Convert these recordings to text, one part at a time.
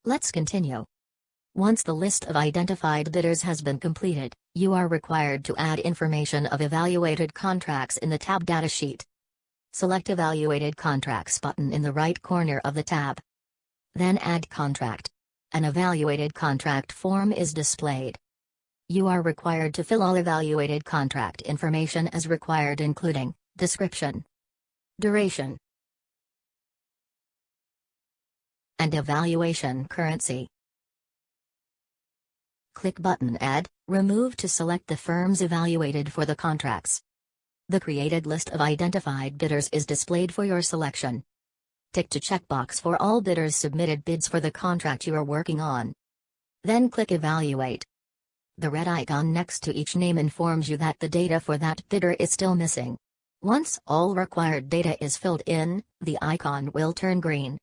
Let's continue. Once the list of identified bidders has been completed, you are required to add information of evaluated contracts in the tab datasheet. Select Evaluated Contracts button in the right corner of the tab. Then add contract. An evaluated contract form is displayed. You are required to fill all evaluated contract information as required, including description, duration, and evaluation currency. Click button Add, Remove to select the firms evaluated for the contracts. The created list of identified bidders is displayed for your selection. Tick to checkbox for all bidders submitted bids for the contract you are working on. Then click Evaluate. The red icon next to each name informs you that the data for that bidder is still missing. Once all required data is filled in, the icon will turn green.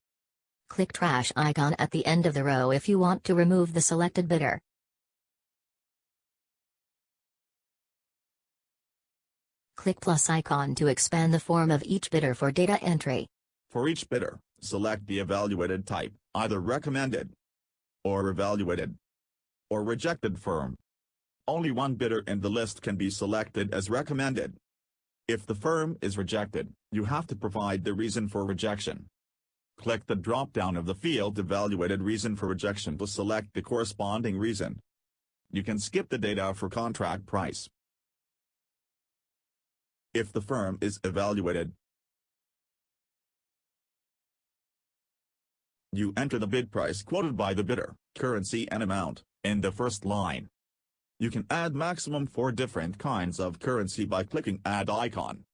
Click Trash icon at the end of the row if you want to remove the selected bidder. Click plus icon to expand the form of each bidder for data entry. For each bidder, select the evaluated type, either recommended, or evaluated, or rejected firm. Only one bidder in the list can be selected as recommended. If the firm is rejected, you have to provide the reason for rejection. Click the drop-down of the field Evaluated Reason for Rejection to select the corresponding reason. You can skip the data for contract price. If the firm is evaluated, you enter the bid price quoted by the bidder, currency and amount, in the first line. You can add maximum 4 different kinds of currency by clicking Add icon.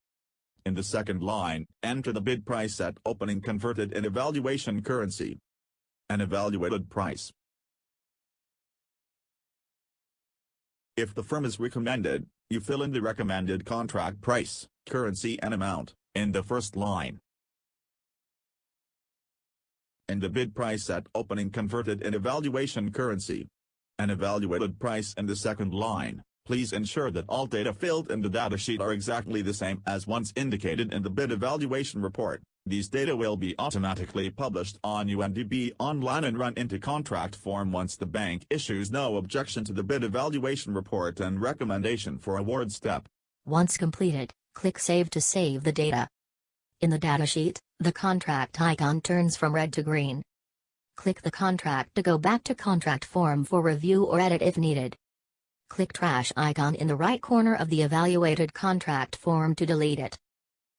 In the second line, enter the bid price at opening converted in evaluation currency. An evaluated price. If the firm is recommended, you fill in the recommended contract price, currency and amount, in the first line. In the bid price at opening converted in evaluation currency. An evaluated price in the second line. Please ensure that all data filled in the datasheet are exactly the same as once indicated in the bid evaluation report. These data will be automatically published on UNDB online and run into contract form once the bank issues no objection to the bid evaluation report and recommendation for award step. Once completed, click Save to save the data. In the datasheet, the contract icon turns from red to green. Click the contract to go back to contract form for review or edit if needed. Click Trash icon in the right corner of the evaluated contract form to delete it.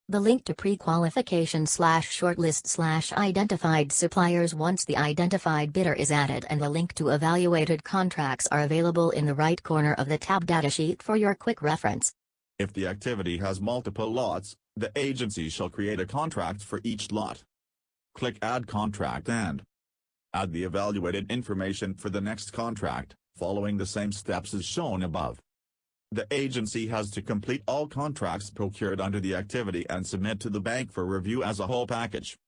The link to pre-qualification/shortlist/identified suppliers once the identified bidder is added and the link to evaluated contracts are available in the right corner of the tab datasheet for your quick reference. If the activity has multiple lots, the agency shall create a contract for each lot. Click Add Contract and add the evaluated information for the next contract, following the same steps as shown above. The agency has to complete all contracts procured under the activity and submit to the bank for review as a whole package.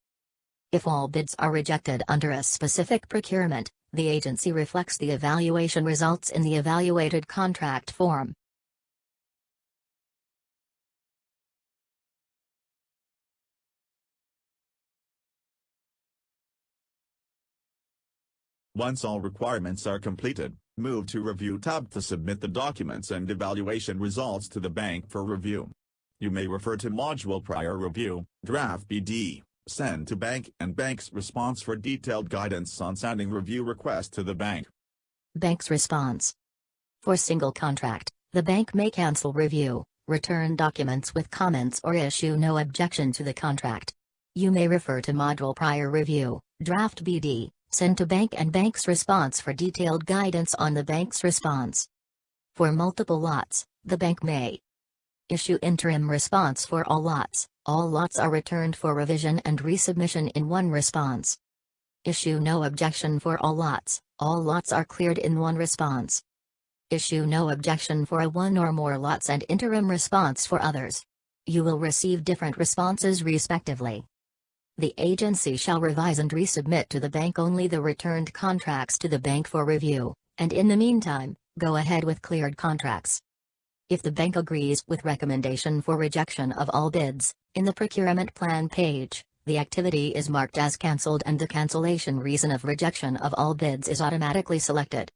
If all bids are rejected under a specific procurement, the agency reflects the evaluation results in the evaluated contract form. Once all requirements are completed, move to Review tab to submit the documents and evaluation results to the bank for review. You may refer to Module Prior Review, Draft BD, Send to Bank and Bank's response for detailed guidance on sending review request to the bank. Bank's response. For single contract, the bank may cancel review, return documents with comments or issue no objection to the contract. You may refer to Module Prior Review, Draft BD, Send to Bank and Bank's response for detailed guidance on the bank's response. For multiple lots, the bank may issue interim response for all lots. All lots are returned for revision and resubmission in one response. Issue no objection for all lots. All lots are cleared in one response. Issue no objection for one or more lots and interim response for others. You will receive different responses respectively. The agency shall revise and resubmit to the bank only the returned contracts to the bank for review, and in the meantime, go ahead with cleared contracts. If the bank agrees with recommendation for rejection of all bids, in the procurement plan page, the activity is marked as cancelled and the cancellation reason of rejection of all bids is automatically selected.